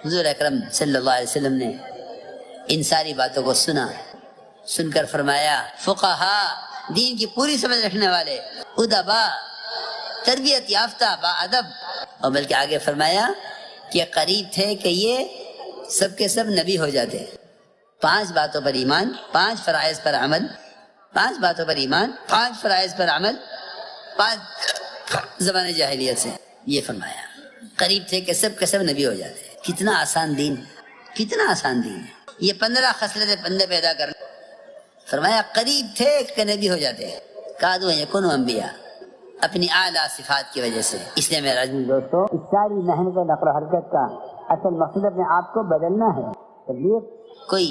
حضور اکرم صلی اللہ علیہ وسلم نے ان ساری باتوں کو سنا، سن کر فرمایا فقہا، دین کی پوری سمجھ رکھنے والے، ادبا، تربیت یافتہ، با ادب، اور بلکہ آگے فرمایا کہ قریب تھے کہ یہ سب کے سب نبی ہو جاتے۔ 5 باتوں پر ایمان، 5 فرائض پر عمل، 5 باتوں پر ایمان، 5 فرائض پر عمل، 5 زبان جاہلیت سے، یہ فرمایا قریب تھے کہ سب کے سب نبی ہو جاتے۔ کتنا آسان دین، کتنا آسان دین ہے یہ 15 خصلتیں بندے پیدا کرنا۔ فرمایا قریب تھے کہ نبی ہو جاتے، کادو یکونوا انبیاء، اپنی اعلیٰ صفات کی وجہ سے۔ اس لیے میرا دوستو، اس ساری محنت و نقل و حرکت کا اصل مقصد اپنے آپ کو بدلنا ہے۔ کوئی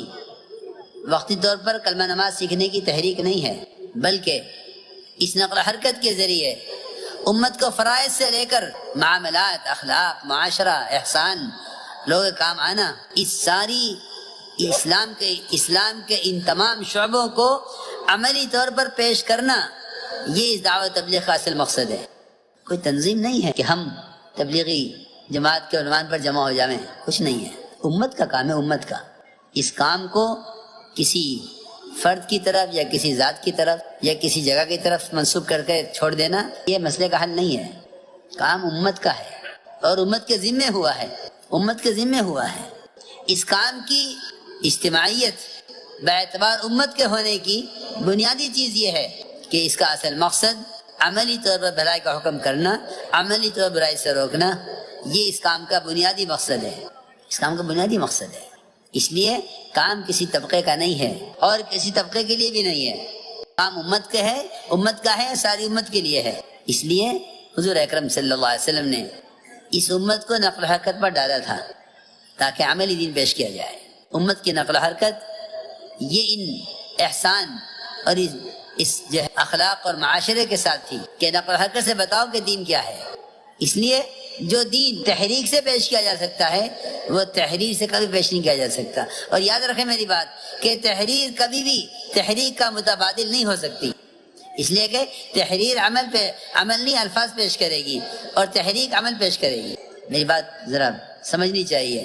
وقتی طور پر کلمہ نماز سیکھنے کی تحریک نہیں ہے، بلکہ اس نقل و حرکت کے ذریعے امت کو فرائض سے لے کر معاملات، اخلاق، معاشرہ، احسان، لوگ کام آنا، اس ساری اسلام کے ان تمام شعبوں کو عملی طور پر پیش کرنا، یہ اس دعوت تبلیغ کا اصل مقصد ہے۔ کوئی تنظیم نہیں ہے کہ ہم تبلیغی جماعت کے عنوان پر جمع ہو جائیں، کچھ نہیں ہے۔ امت کا کام ہے، امت کا۔ اس کام کو کسی فرد کی طرف یا کسی ذات کی طرف یا کسی جگہ کی طرف منسوب کر کے چھوڑ دینا، یہ مسئلے کا حل نہیں ہے۔ کام امت کا ہے اور امت کے ذمے ہوا ہے، امت کے ذمے ہوا ہے۔ اس کام کی اجتماعیت باعتبار امت کے ہونے کی بنیادی چیز یہ ہے کہ اس کا اصل مقصد عملی طور پر بھلائی کا حکم کرنا، عملی طور پر برائی سے روکنا، یہ اس کام کا بنیادی مقصد ہے، اس کام کا بنیادی مقصد ہے۔ اس لیے کام کسی طبقے کا نہیں ہے اور کسی طبقے کے لیے بھی نہیں ہے، کام امت کا ہے، امت کا ہے، ساری امت کے لیے ہے۔ اس لیے حضور اکرم صلی اللہ علیہ وسلم نے اس امت کو نقل و حرکت پر ڈالا تھا تاکہ عملی دین پیش کیا جائے۔ امت کی نقل و حرکت یہ ان احسان اور اس جو اخلاق اور معاشرے کے ساتھ تھی کہ نقل و حرکت سے بتاؤ کہ دین کیا ہے۔ اس لیے جو دین تحریک سے پیش کیا جا سکتا ہے وہ تحریر سے کبھی پیش نہیں کیا جا سکتا۔ اور یاد رکھیں میری بات کہ تحریر کبھی بھی تحریک کا متبادل نہیں ہو سکتی، اس لیے کہ تحریر عمل نہیں الفاظ پیش کرے گی اور تحریک عمل پیش کرے گی۔ میری بات ذرا سمجھنی چاہیے۔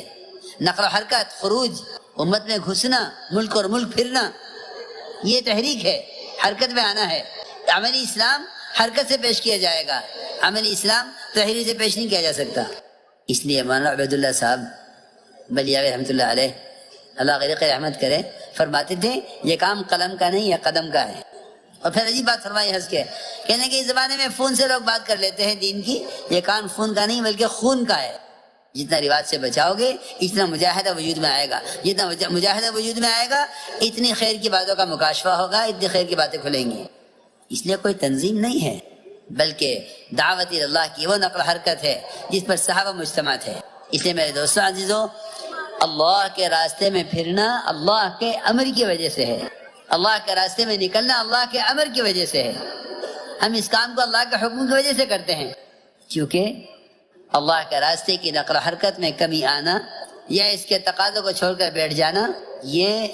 نقل و حرکت، خروج، امت میں گھسنا، ملک اور ملک پھرنا، یہ تحریک ہے، حرکت میں آنا ہے۔ عملی اسلام حرکت سے پیش کیا جائے گا، عملی اسلام تحریر سے پیش نہیں کیا جا سکتا۔ اس لیے مولانا عبید اللہ صاحب بلیاوی رحمۃ اللہ علیہ، اللہ غریق رحمت کرے، فرماتے تھے یہ کام قلم کا نہیں ہے، قدم کا ہے۔ اور پھر عجیب بات فرمائی ہنس کے، کہنے کہ اس زمانے میں فون سے لوگ بات کر لیتے ہیں دین کی، یہ کام فون کا نہیں بلکہ خون کا ہے۔ جتنا رواج سے بچاؤ گے اتنا مجاہدہ وجود میں آئے گا، جتنا مجاہدہ وجود میں آئے گا اتنی خیر کی باتوں کا مکاشفہ ہوگا، اتنی خیر کی باتیں کھلیں گی۔ اس لیے کوئی تنظیم نہیں ہے بلکہ دعوت اللہ کی وہ نقل حرکت ہے جس پر صحابہ مجتمع ہے۔ اس لیے میرے دوستو عزیزو، اللہ کے راستے میں پھرنا اللہ کے امر کی وجہ سے ہے، اللہ کے راستے میں نکلنا اللہ کے امر کی وجہ سے ہے۔ ہم اس کام کو اللہ کے حکم کی وجہ سے کرتے ہیں، کیونکہ اللہ کے راستے کی نقل و حرکت میں کمی آنا یا اس کے تقاضوں کو چھوڑ کر بیٹھ جانا یہ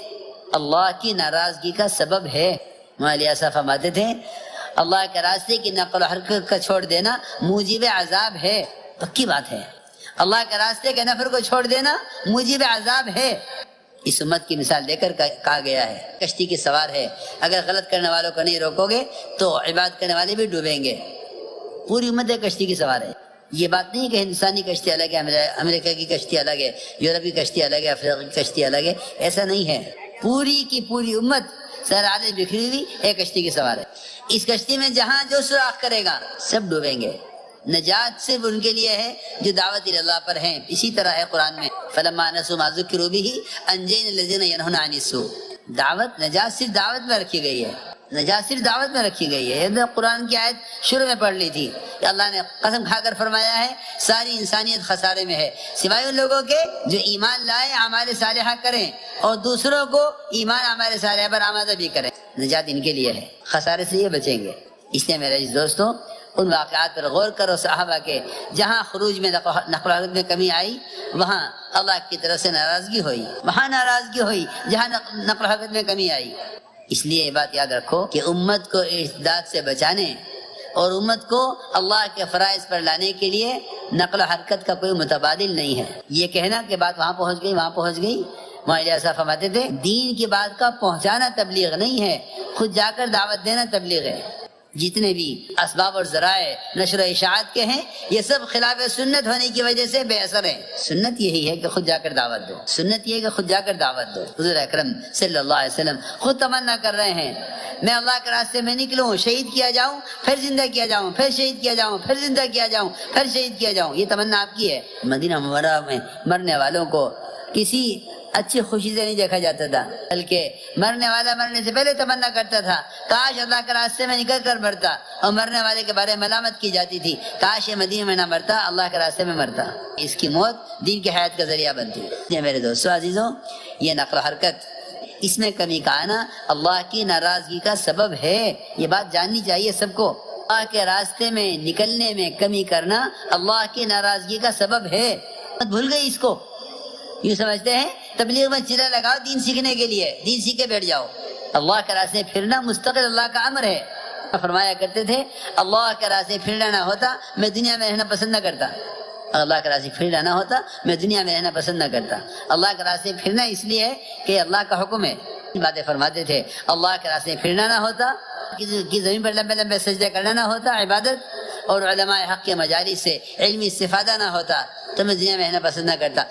اللہ کی ناراضگی کا سبب ہے۔ مولانا صاحب فرماتے تھے اللہ کے راستے کی نقل و حرکت کا چھوڑ دینا موجب عذاب ہے، پکی بات ہے۔ اللہ کے راستے کے نفر کو چھوڑ دینا موجب عذاب ہے۔ اس امت کی مثال دے کر کہا گیا ہے کشتی کی سوار ہے، اگر غلط کرنے والوں کو نہیں روکو گے تو عبادت کرنے والے بھی ڈوبیں گے۔ پوری امت کشتی کی سوار ہے۔ یہ بات نہیں کہ ہندوستانی کشتی الگ ہے، امریکہ کی کشتی الگ ہے، یورپ کی کشتی الگ ہے، افریقہ کی کشتی الگ ہے، ایسا نہیں ہے۔ پوری کی پوری امت سر آدھے بکھری ہوئی ایک کشتی کی سوار ہے۔ اس کشتی میں جہاں جو سوراخ کرے گا سب ڈوبیں گے۔ نجات صرف ان کے لیے ہے جو دعوت اللہ پر ہیں۔ اسی طرح ہے قرآن میں فلما نسوا ما ذکروا به انجینا الذین ینہون عن السوء۔ دعوت، نجات صرف دعوت میں رکھی گئی ہے، نجات صرف دعوت میں رکھی گئی ہے۔ یہ قرآن کی آیت شروع میں پڑھ لی تھی کہ اللہ نے قسم کھا کر فرمایا ہے ساری انسانیت خسارے میں ہے سوائے ان لوگوں کے جو ایمان لائے، اعمال صالحہ کریں اور دوسروں کو ایمان اعمال صالحہ پر آمادہ بھی کریں۔ نجات ان کے لیے ہے، خسارے سے یہ بچیں گے۔ اس لیے میرے دوستوں ان واقعات پر غور کرو صحابہ کے، جہاں خروج میں نقل و حرکت میں کمی آئی وہاں اللہ کی طرف سے ناراضگی ہوئی، وہاں ناراضگی ہوئی جہاں نقل و حرکت میں کمی آئی۔ اس لیے یہ بات یاد رکھو کہ امت کو ارتداد سے بچانے اور امت کو اللہ کے فرائض پر لانے کے لیے نقل و حرکت کا کوئی متبادل نہیں ہے۔ یہ کہنا کہ بات وہاں پہنچ گئی مولانا الیاس صاحب فرماتے تھے دین کی بات کا پہنچانا تبلیغ نہیں ہے، خود جا کر دعوت دینا تبلیغ ہے۔ جتنے بھی اسباب اور ذرائع نشر و اشاعت کے ہیں یہ سب خلاف سنت ہونے کی وجہ سے بے اثر ہیں۔ سنت یہی ہے کہ خود جا کر دعوت دو، سنت یہ ہے کہ خود جا کر دعوت دو۔ حضور اکرم صلی اللہ علیہ وسلم خود تمنا کر رہے ہیں میں اللہ کے راستے میں نکلوں، شہید کیا جاؤں، پھر زندہ کیا جاؤں، پھر شہید کیا جاؤں، پھر زندہ کیا جاؤں، پھر شہید کیا جاؤں۔ یہ تمنا آپ کی ہے۔ مدینہ منورہ میں مرنے والوں کو کسی اچھی خوشی سے نہیں دیکھا جاتا تھا، بلکہ مرنے والا مرنے سے پہلے تمنا کرتا تھا کاش اللہ کے راستے میں نکل کر مرتا، اور مرنے والے کے بارے میں ملامت کی جاتی تھی کاش یہ مدینے میں نہ مرتا، اللہ کے راستے میں مرتا۔ اس کی موت دین کی حیات کا ذریعہ بنتی۔ یہ میرے دوستو عزیزوں، یہ نقل و حرکت اس میں کمی کا آنا اللہ کی ناراضگی کا سبب ہے۔ یہ بات جاننی چاہیے سب کو۔ اللہ کے راستے میں نکلنے میں کمی کرنا اللہ کی ناراضگی کا سبب ہے۔ بھول گئی اس کو، یہ سمجھتے ہیں تبلیغ میں چلا لگاؤ دین سیکھنے کے لیے، دین سیکھ کے بیٹھ جاؤ۔ اللہ کے راستے پھرنا مستقل اللہ کا امر ہے۔ فرمایا کرتے تھے اللہ کے راستے پھرنا نہ ہوتا میں دنیا میں رہنا پسند نہ کرتا، اللہ کے راستے پھرنا نہ ہوتا میں دنیا میں رہنا پسند نہ کرتا۔ اللہ کے راستے پھرنا اس لیے ہے کہ اللہ کا حکم ہے۔ باتیں فرماتے تھے اللہ کے راستے پھرنا نہ ہوتا، کی زمین پر لمبے لمبے سجدے کرنا نہ ہوتا، عبادت اور علماء حق کے مجالس سے علمی استفادہ نہ ہوتا تو میں دنیا میں رہنا پسند نہ کرتا۔